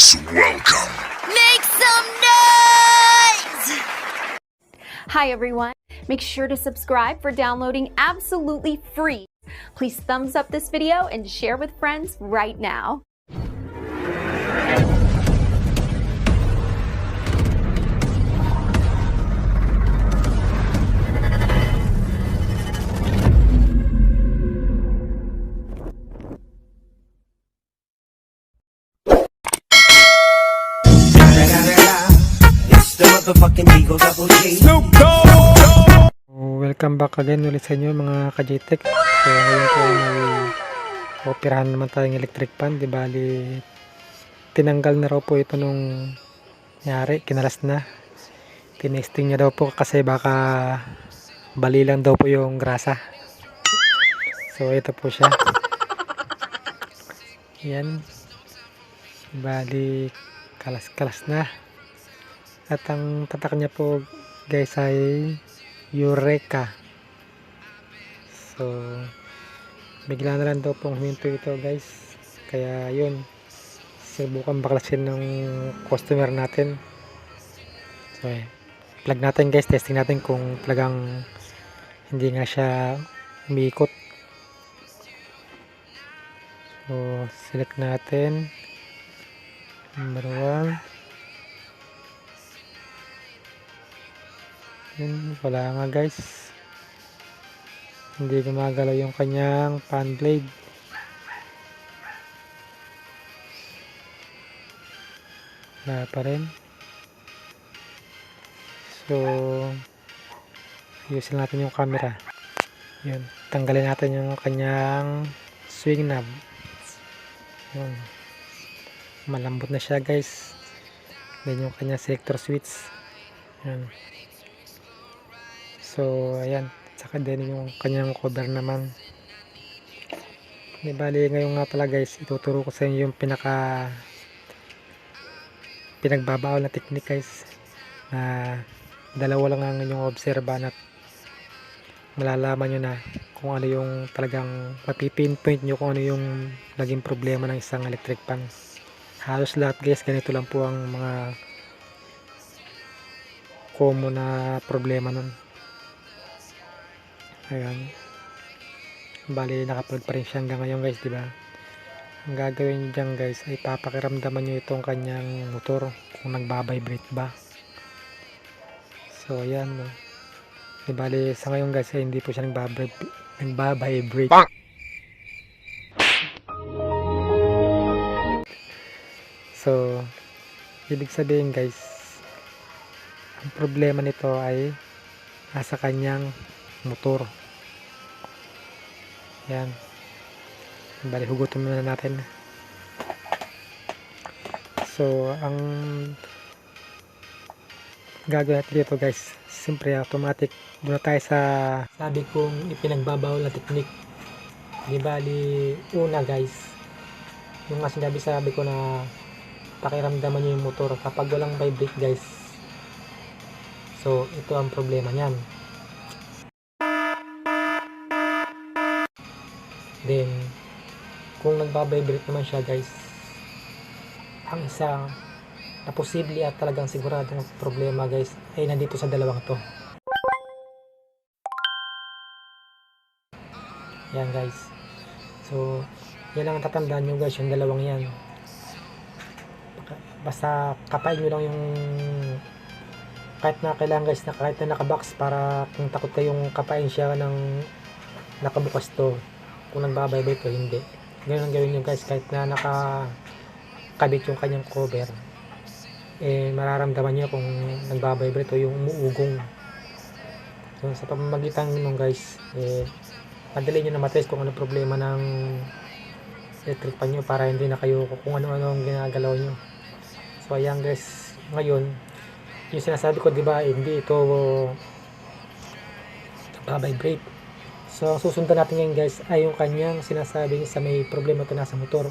Please welcome. Make some noise! Hi everyone, make sure to subscribe for downloading absolutely free. Please thumbs up this video and share with friends right now. It's the motherfucking Eagle Double G. Welcome back again ulit sa inyo mga ka-JTech. So ngayon po ay may operahan naman tayong electric fan. Di bali tinanggal na raw po ito nung nangyari, kinalas na. Tinesting niya daw po kasi baka bali lang daw po yung grasa. So ito po siya. Yan. Bali kalas-kalas na. At ang tatak niya po guys ay Eureka. So bigla na lang daw pong huminto ito guys. Kaya yun, subukan baklasin ng customer natin. So plug natin guys, testing natin kung talagang hindi nga siya umiikot. So select natin number 1. Wala nga guys, hindi gumagalaw yung kanyang fan blade. Wala pa rin. So ayusin natin yung camera. Yun, tanggalin natin yung kanyang swing knob. Yun, malambot na siya guys. Then yung kanyang selector switch. Yun. So ayan, saka din yung kanyang cover naman. Di bali ngayon nga pala guys, ituturo ko sa inyo yung pinagbabawal na technique guys, na dalawa lang ang inyong obserban at malalaman nyo na kung ano yung talagang mapipinpoint nyo kung ano yung naging problema ng isang electric fan. Halos lahat guys ganito lang po ang mga common na problema nun. Ayan, bali nakaplug pa rin siya hanggang ngayon guys, diba? Ang gagawin nyo dyan guys ay papakiramdaman nyo itong kanyang motor kung nagbabibrate ba. So ayan, no? Di bali sa ngayon guys ay hindi po siya nagbabibrate. So ibig sabihin guys, ang problema nito ay nasa kanyang motor. Yan, bali hugutin muna natin. So ang gagawin natin dito guys, simpre automatic. Doon na tayo sa sabi kong ipinagbabawal na technique. Di bali una guys, yung nga sabi ko na pakiramdaman nyo yung motor kapag walang vibrate guys. So ito ang problema niyan. Then kung nagbabibrate naman siya guys, ang isa na posible at talagang siguradong problema guys ay nandito sa dalawang to. Yan guys. So yan lang ang tatandaan nyo guys, yung dalawang yan. Basta kapain nyo lang yung kahit na kailangan guys na kahit na nakabox, para kung takot kayong kapain siya ng nakabukas to kung nagbabibrate o hindi. Ganyan ang gawin nyo guys, kahit na nakakabit yung kanyang cover, eh mararamdaman nyo kung nagbabibrate o yung umuugong. So sa pamamagitan nyo guys, eh madali nyo na matrace kung ano problema ng electric fan nyo para hindi na kayo kung ano-ano ang ginagalaw nyo. So ayan guys, ngayon yung sinasabi ko diba, hindi ito nagbabibrate. So ang susundan natin ngayon guys ay yung kanyang sinasabing sa may problema ito nasa motor.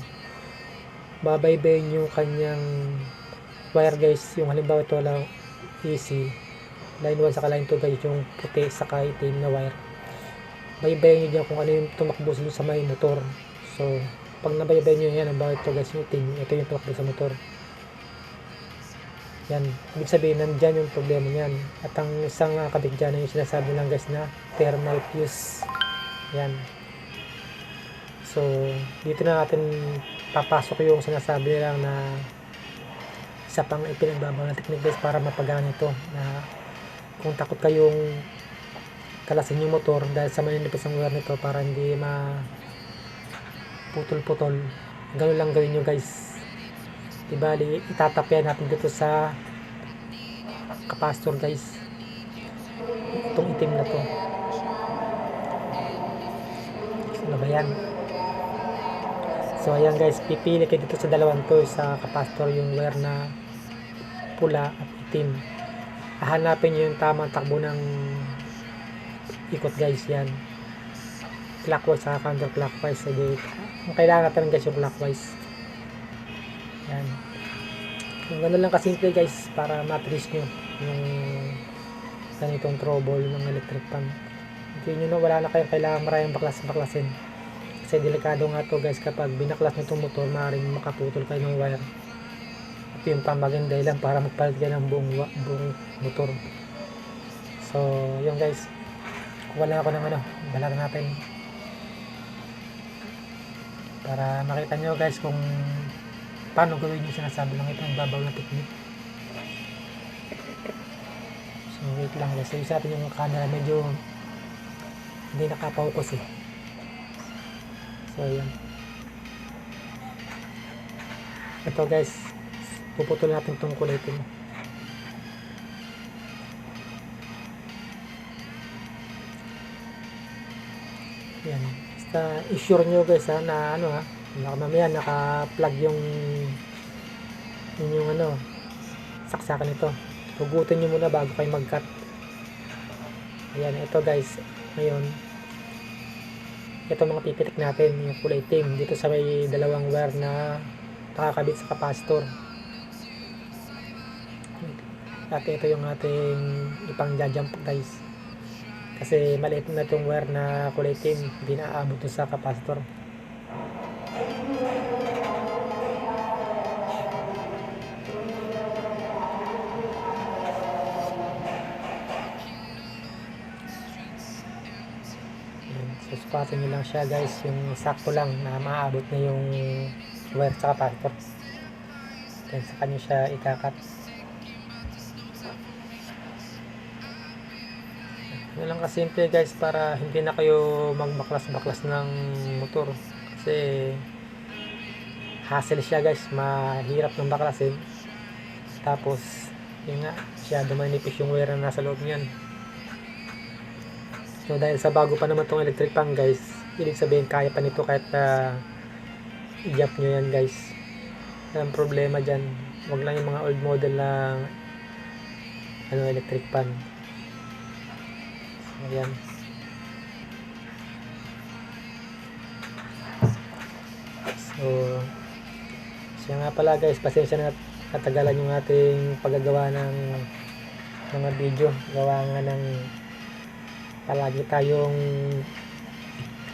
Babaybayin yung kanyang wire guys, yung halimbawa ito lang AC line 1 saka line 2 guys, yung puti saka itim na wire. Baybayin nyo dyan kung ano yung tumakbo sa may motor. So pag nabaybayin nyo yan, halimbawa ito guys yung itim, ito yung tumakbo sa motor. Yan, ibig sabihin nandyan yung problema niyan. At ang isang kabit dyan ay yung sinasabi lang guys na thermal fuse. Yan. So, dito na natin papasok yung sinasabi lang na isa pang ipinagbabawal na technique guys para mapagaan ito, na kung takot kayong kalasin yung motor dahil sa maninipis ang wire nito para hindi putol-putol, ganun lang gawin nyo guys. Ibali, itatapyan natin dito sa capacitor guys, itong itim na to. Ano ba yan? So ayan guys, pipili kayo dito sa dalawang to, sa capacitor yung wire na pula at itim. Hahanapin nyo yung tamang takbo ng ikot guys. Yan, clockwise sa counterclockwise. Sige, ang kailangan natin guys yung clockwise. Yan, yung gano'n lang kasimple guys para matrace nyo yung ganitong trouble ng electric pan. Hindi nyo na, wala na kayong kailangan maraming baklasin, kasi delikado nga to guys. Kapag binaklas nyo itong motor, maaaring makaputol kayo ng wire. Ito yung pamaging dahilan para magpalit kayo ng buong motor. So yun guys, kuha lang ako ng balar natin para makita nyo guys kung paano gawin yung sinasabi lang ito, ang babaw na technique. So wait lang guys, so isa natin yung camera, medyo hindi nakapokus eh. So yan, ito guys, puputol natin itong kulay ito. Yan, basta i-sure nyo guys na mamaya naka-plug yung inyong saksakan nito. Hugutin nyo muna bago kayo mag-cut. Ayan, ito guys, ngayon ito mga pipitik natin, yung kulay itim dito sa may dalawang wire na nakakabit sa capacitor. At ito yung ating ipang jump guys, kasi maliit na itong wire na kulay itim, hindi na aabot sa capacitor. Susukatin nyo lang siya guys, yung sakto lang na maabot na yung wire sa capacitor, then saka nyo siya ikakat. Yun lang kasimple guys, para hindi na kayo magbaklas-baklas ng motor, kasi hassle siya guys, mahirap ng baklasin. Tapos yun nga, siya dumanipis yung wire na nasa loob niyan. So dahil sa bago pa naman tong electric pan guys, ibig sabihin kaya pa nito kahit i-jump nyo yan guys. Ang problema dyan, wag lang yung mga old model na electric pan. So ayan, so siya nga pala guys, pasensya na katagalan yung ating paggagawa ng mga video. Gawa nga ng palagi tayong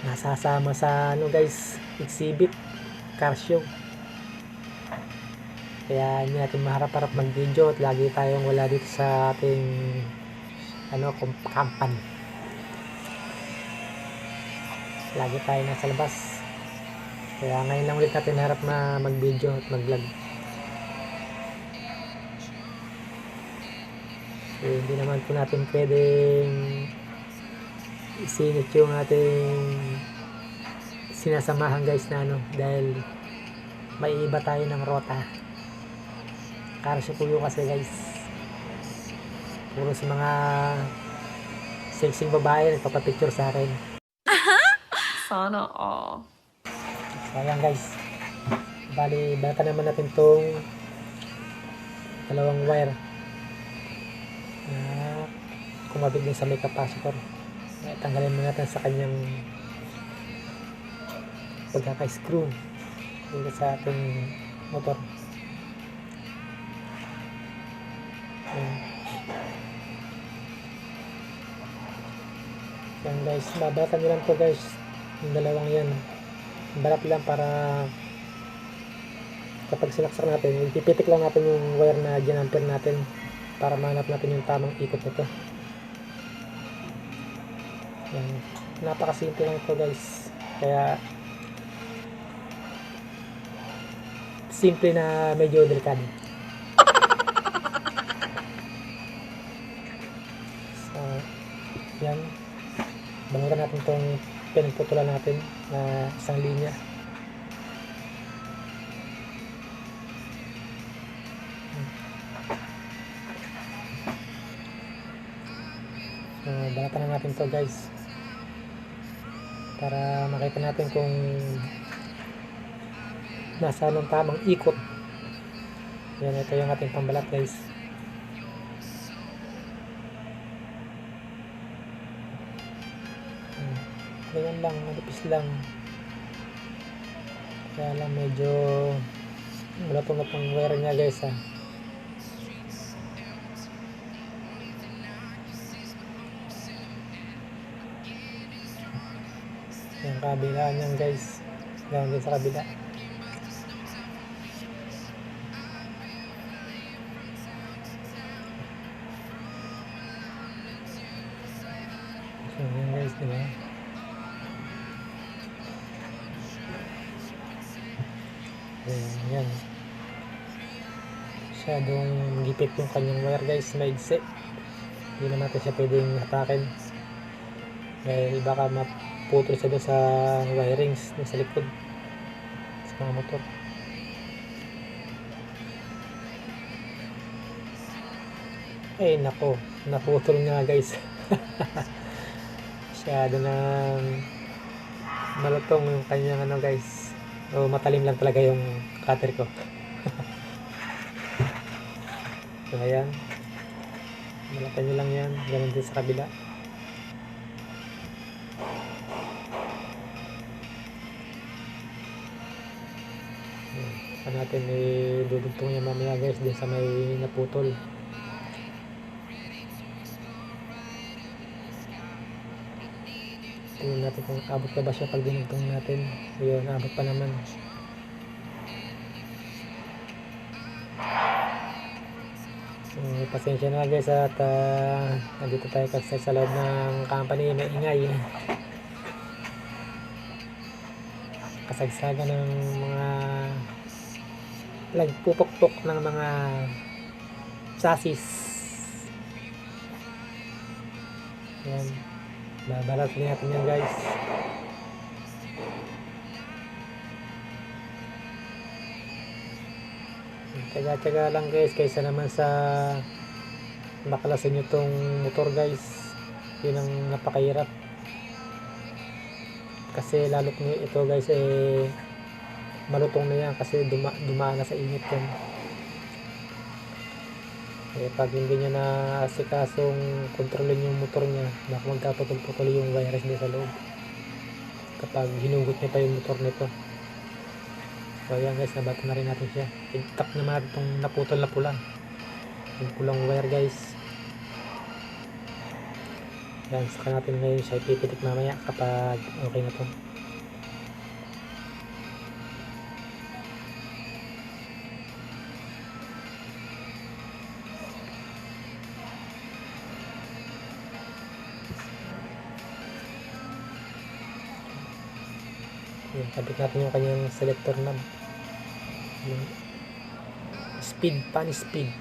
nasasama sa guys, exhibit, car show, kaya hindi natin maharap-harap mag video at lagi tayong wala dito sa ating kampan. Lagi tayo nasa labas, kaya ngayon lang ulit natin harap na mag video at mag vlog. So, hindi naman po natin pwedeng isingit yung ating sinasamahan guys na dahil may iba tayo ng rota. Karsyo po yung kasi guys, puro sa mga sexing babae nagpapapicture sa akin. Sana all. So ayan guys, bali bata naman natin tong dalawang wire na kumabit din sa may capacitor. Tanggalin mo natin sa kanyang pagkaka-screw dito sa ating motor. Yan guys, babatan nyo lang to guys, yung dalawang yan. Balat lang para kapag sinaksak natin, ipipitik lang natin yung wire na ginamper natin para mahanap natin yung tamang ikot nito. Yan. Napakasimple lang ito guys. Kaya simple na medyo delikado. So, yan. Banutan natin itong pinagputulan natin na isang linya. So, balatan na natin to guys para makita natin kung nasa anong tamang ikot. Yan, ito yung ating pambalat guys. Ganyan lang, malipis lang. Kaya lang medyo malatong na pang wire nya guys ha. Yung kabila niyan guys, gawin din sa kabila. So yan guys, diba? Yan. Masyadong gipit yung kanyang wire guys, maigsi. Hindi na natin siya pwedeng hatakin dahil baka maputol siya doon sa wirings doon sa likod sa mga motor. Eh nako, naputol nga guys. Masyado nang malutong yung kanyang ano guys. O matalim lang talaga yung cutter ko. So ayan, malatan nyo lang yan, ganun din sa kabila. Saan natin dudugtong yan mamaya guys din sa may naputol. Tingnan natin kung abot pa ba siya pag dinugtong natin. Ayun, abot pa naman. Pasensya na guys at nandito tayo kasi sa loob ng company, may ingay. Kasagsagan ng mga nagpupukpok ng mga chassis. Yan, babalat din natin yan guys. Tsaga-tsaga lang guys, kaysa naman sa bakalasin nyo tong motor guys. Yun ang napakahirap. Kasi lalo nyo ito guys malutong na yan kasi dumaan na sa init yan. Pag hindi nyo na asikasong kontrolin yung motor nya, baka magkaputol-putol yung wires din sa loob kapag hinugot nyo pa yung motor nito. So ayan guys, nabata na rin natin siya. I-tap naman natin itong naputol na pula, yung pulang wire guys. Yan, saka natin ngayon siya ipipitik mamaya kapag okay na to. Yan, kabit natin yung kanyang selector knob, yung speed, pan speed.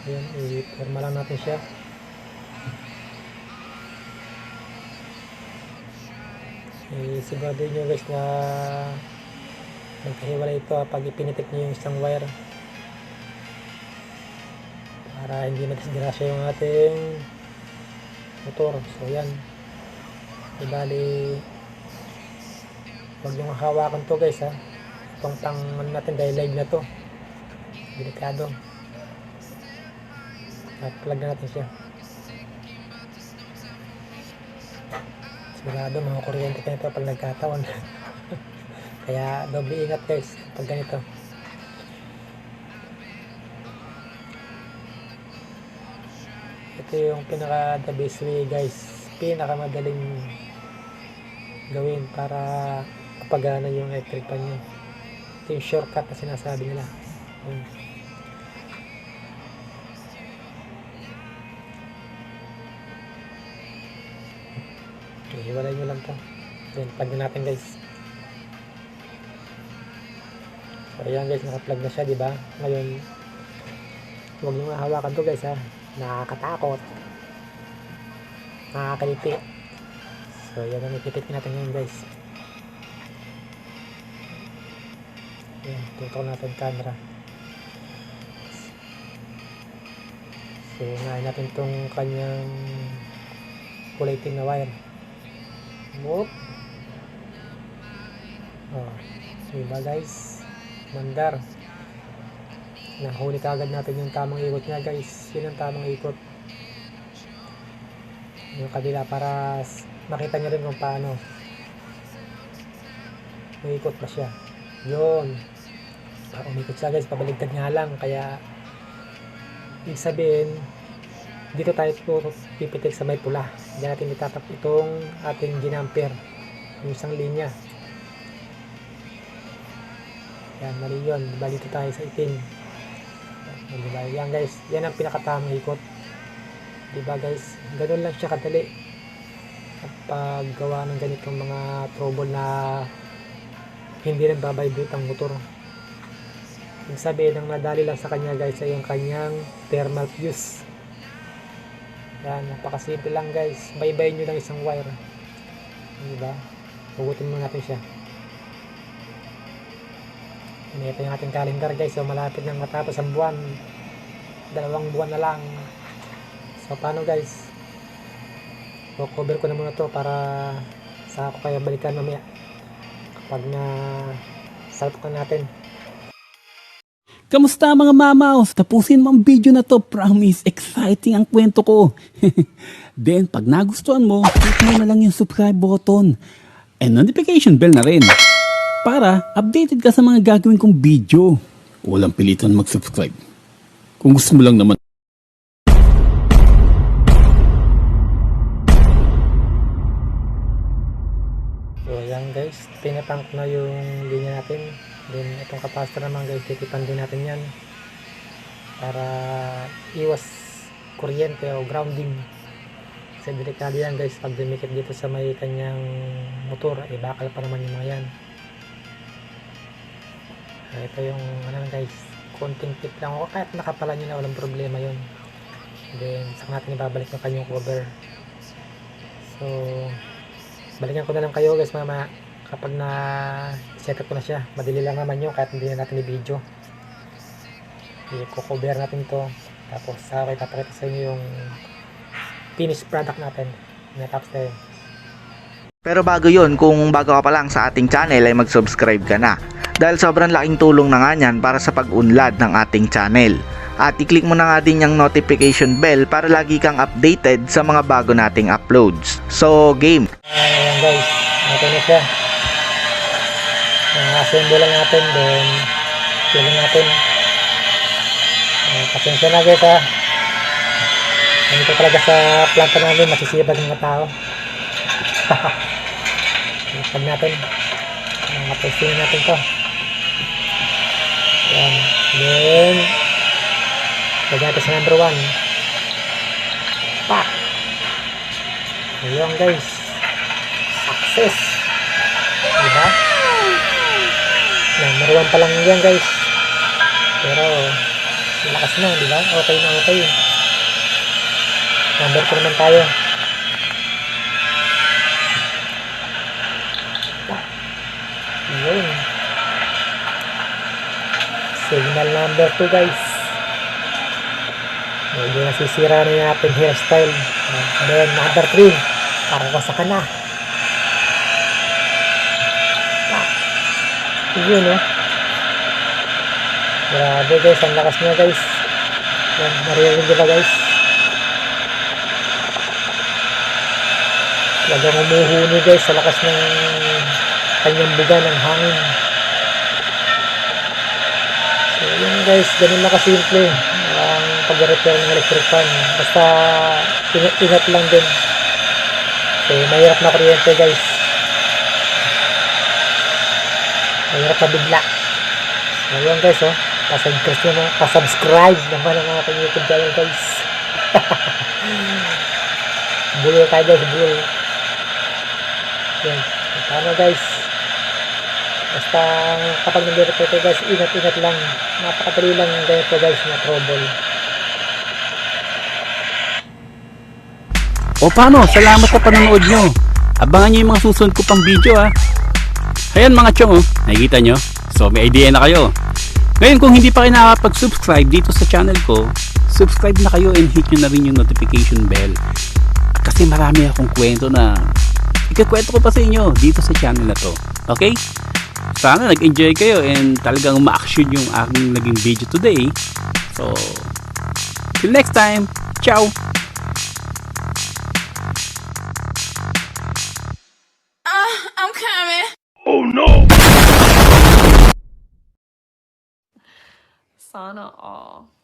Ayan, i-forma lang natin siya. Sigurado nyo guys na magkahiwalay ito pag ipinitik nyo yung isang wire para hindi madisgrasya yung ating motor. So yan, ibali huwag nyo hawakan to guys ha, itong tang natin dahil live na to, delikado. Plug na natin siya. Sigurado mga kuryente pa nito pag nagkataon. Kaya doble ingat guys pag ganito. Ito yung pinaka the best way guys, pinaka madaling gawin para makapagana yung electric fan nyo. Ito yung shortcut na sinasabi nila. Yun. Okay, hiwalay nyo lang to. Then plug na natin guys. So ayan guys, naka-plug na siya, di ba? Ngayon, huwag nyo nga hawakan to guys ha. Nakakatakot. Nakakalipit. So yan ang ipipit natin ngayon guys. Ayan, tutok natin camera. So ngayon natin tong kanyang kulay itim na wire. Whoop. Oh, so diba guys, mandar. Nahuli kagad natin yung tamang ikot niya guys. Yun ang tamang ikot. Yung kabila para makita nyo rin kung paano umiikot ba siya. Yun. Umikot siya guys, pabaligtad nga lang. Kaya ibig sabihin, dito tayo pipitik sa may pula. Diyan natin itatap itong ating ginamper, yung isang linya. Yan, mali yun. Diba dito tayo sa itim. Diba? Yan guys, yan ang pinakatamang ikot. Diba guys, ganun lang siya kadali kapag gawa ng ganitong mga trouble na hindi nagbabibrate ang motor. Ibig sabihin, ang nadali lang sa kanya guys ay yung kanyang thermal fuse. Yan, napakasimple lang guys. Baybayin nyo lang isang wire. Diba? Hugutin mo natin siya. Ito yung ating calendar guys. So malapit nang matapos ang buwan. 2 buwan na lang. So paano guys? So cover ko na muna to para saka ko kayo balikan mamaya kapag na salto ka natin. Kamusta mga mamaws? Tapusin mo ang video na to. Promise, exciting ang kwento ko. Then, pag nagustuhan mo, click mo na lang yung subscribe button. And notification bell na rin. Para updated ka sa mga gagawin kong video. Walang pilitan mag-subscribe. Kung gusto mo lang naman. So ayan guys, pinatank na yung linya natin. Then itong capacitor naman guys, titipan din natin yan para iwas kuryente o grounding. Kasi delikado yan guys, pag dumikit dito sa may kanyang motor, bakal pa naman yung mga yan. Ito yung ano guys, konting tip lang ako, kahit nakapala nyo na walang problema yun. Then saka natin ibabalik yung kanyang cover. So balikan ko na lang kayo guys mama kapag na set up ko na siya. Madali lang naman yun kahit hindi na natin i-video. I-cover natin to, tapos saka ipapakita sa inyo yung finished product natin. Natapos na yun. Pero bago yun, kung bago ka pa lang sa ating channel ay mag-subscribe ka na. Dahil sobrang laking tulong na nga yan para sa pag-unlad ng ating channel. At i-click mo na nga din yung notification bell para lagi kang updated sa mga bago nating uploads. So, game! Ayan guys, natin na siya. Assemble lang natin, then pili natin. Pasensya na guys ha. Ganito talaga sa planta namin, masisibag ng mga tao. Pag natin, testing natin to. Ayan, then lagyan natin sa number 1. Pa! Ayan guys, success! Diba? Number 1 pa lang yan guys, pero lakas na, diba? Okay na okay. Number 2 naman tayo. Ayun, signal number 2 guys. Medyo nasisira na yung ating hairstyle. Then number 3, pakakasa ka na. Yun oh. Grabe guys, ang lakas niya guys. Yan, narinig nyo ba guys? Talagang umuhuni guys sa lakas ng kanyang buga ng hangin. So yun guys, ganun na kasimple ang pag-repair ng electric fan. Basta ingat lang din. So mahirap na kuryente guys. Mahirap na bigla. Ngayon guys, oh. Pasubscribe naman ang aking YouTube channel guys. Bulol tayo guys, bulol. Yan. Paano guys? Basta kapag nag-repair kayo guys, ingat-ingat lang. Napakadali lang ganito guys na trouble. O paano, salamat sa panonood nyo. Abangan nyo yung mga susunod ko pang video ha. Ayan mga chong, oh. Nakikita nyo? So may idea na kayo. Ngayon kung hindi pa kayo nakapag-subscribe dito sa channel ko, subscribe na kayo and hit nyo na rin yung notification bell. Kasi marami akong kwento na ikakwento ko pa sa inyo dito sa channel na to. Okay? Sana nag-enjoy kayo and talagang ma-action yung aking naging video today. So, till next time. Ciao! I'm coming. Sana all.